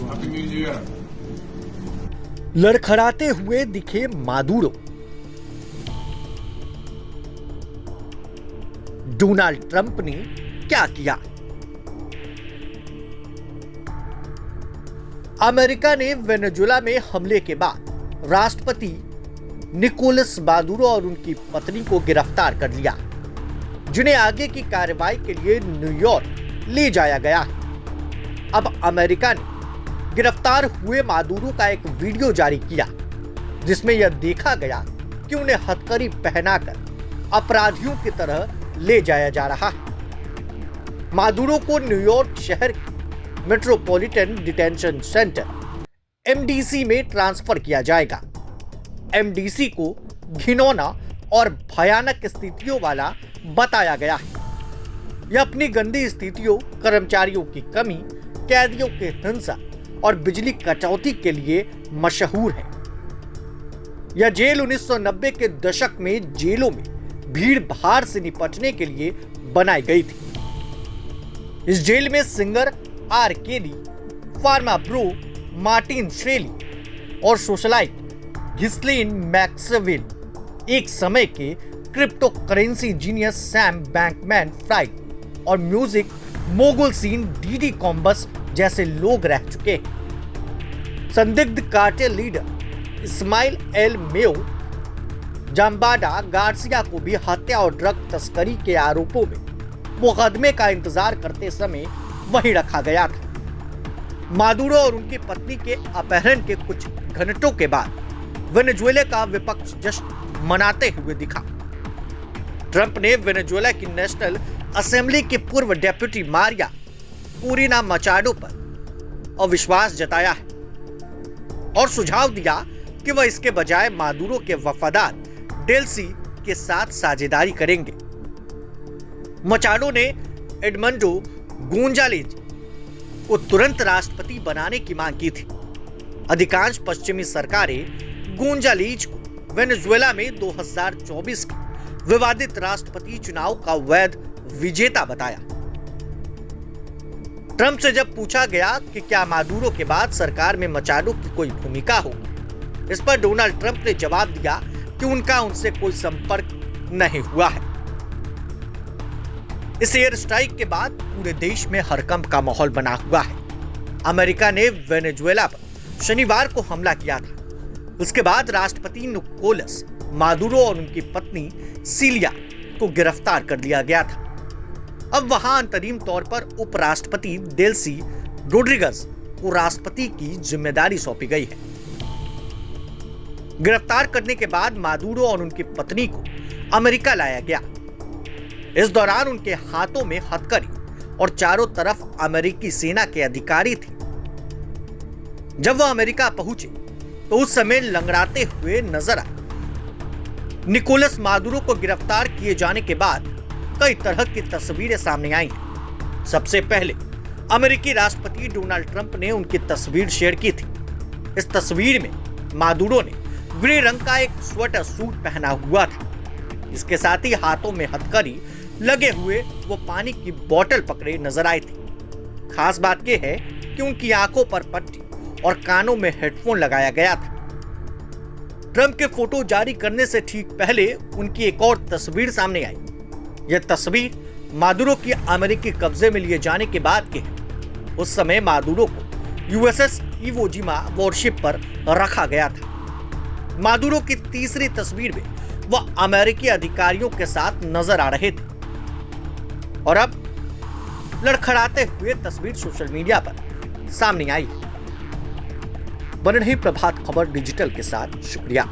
Happy new year. लड़खड़ाते हुए दिखे Maduro. Donald Trump ने क्या किया? अमेरिका ने वेनेजुएला में हमले के बाद राष्ट्रपति निकोलस मादुरो और उनकी पत्नी को गिरफ्तार कर लिया, जिन्हें आगे की कार्रवाई के लिए न्यूयॉर्क ले जाया गया है। अब अमेरिका ने गिरफ्तार हुए मादुरो का एक वीडियो जारी किया, जिसमें यह देखा गया कि उन्हें हथकड़ी पहनाकर अपराधियों की तरह ले जाया जा रहा है। मादुरो को न्यूयॉर्क शहर के मेट्रोपॉलिटन डिटेंशन सेंटर एमडीसी में ट्रांसफर किया जाएगा। एमडीसी को घिनौना और भयानक स्थितियों वाला बताया गया है। यह अपनी गंदी स्थितियों, कर्मचारियों की कमी, कैदियों की हिंसा और बिजली कटौती के लिए मशहूर है। यह जेल 1990 के दशक में जेलों में भीड़ भाड़ से निपटने के लिए बनाई गई थी। इस जेल में singer R Kelly, pharma bro Martin Shkreli और सोशलाइट घिस्लिन मैक्सवेल, एक समय के crypto currency genius Sam Bankman Fried और music mogul Sean Diddy Combs जैसे लोग रह चुके हैं। संदिग्ध cartel leader Ismael El Mayo Zambada Garcia को भी हत्या और ड्रग तस्करी के आरोपों में मुकदमे का इंतजार करते समय वहीं रखा गया था। मादुरो और उनकी पत्नी के अपहरण के कुछ घंटों के बाद वेनेजुएला का विपक्ष जश्न मनाते हुए दिखा। ट्रंप ने वेनेजुएला की नेशनल असेंबली की पूर्व डेप्यूटी मारिया कोरिना मचाडो पर अविश्वास जताया है और सुझाव दिया कि वह इसके बजाय मादुरो के वफादार डेल्सी के साथ साझेदारी करेंगे। मचाडो ने एडमंडो गोंजालेज को तुरंत राष्ट्रपति बनाने की मांग की थी। अधिकांश पश्चिमी सरकारें गोंजालेज को वेनेजुएला में 2024 के विवादित राष्ट्रपति चुनाव का वैध विजेता बताया। ट्रंप से जब पूछा गया कि क्या मादुरो के बाद सरकार में मचाडो की कोई भूमिका होगी, इस पर डोनाल्ड ट्रंप ने जवाब दिया कि उनका उनसे कोई संपर्क नहीं हुआ है। इस एयर स्ट्राइक के बाद पूरे देश में हड़कंप का माहौल बना हुआ है। अमेरिका ने वेनेजुएला पर शनिवार को हमला किया था। उसके बाद राष्ट्रपति निकोलस मादुरो और उनकी पत्नी सिलिया को गिरफ्तार कर लिया गया था। अब वहां अंतरिम तौर पर उपराष्ट्रपति डेल्सी रोड्रिगेज को राष्ट्रपति की जिम्मेदारी सौंपी गई है। गिरफ्तार करने के बाद मादुरो और उनकी पत्नी को अमेरिका लाया गया। इस दौरान उनके हाथों में हथकड़ी और चारों तरफ अमेरिकी सेना के अधिकारी थे। जब वह अमेरिका पहुंचे तो उस समय लंगड़ाते हुए नजर आए। निकोलस मादुरो को गिरफ्तार किए जाने के बाद कई तरह की तस्वीरें सामने आई हैं। सबसे पहले अमेरिकी राष्ट्रपति डोनाल्ड ट्रंप ने उनकी तस्वीर शेयर की थी। इस तस्वीर में मादुरो ने ग्रे रंग का एक स्वेटर सूट पहना हुआ था। इसके साथ ही हाथों में हथकड़ी लगे हुए वो पानी की बोतल पकड़े नजर आए थे। खास बात यह है कि उनकी आंखों पर पट्टी और कानों में हेडफोन लगाया गया था। ट्रंप के फोटो जारी करने से ठीक पहले उनकी एक और तस्वीर सामने आई। यह तस्वीर मादुरो की अमेरिकी कब्जे में लिए जाने के बाद की है। उस समय मादुरो को यूएसएस इवो जिमा वॉरशिप पर रखा गया था। मादुरो की तीसरी तस्वीर में वह अमेरिकी अधिकारियों के साथ नजर आ रहे थे और अब लड़खड़ाते हुए तस्वीर सोशल मीडिया पर सामने आई है। बने रहिए प्रभात खबर डिजिटल के साथ। शुक्रिया।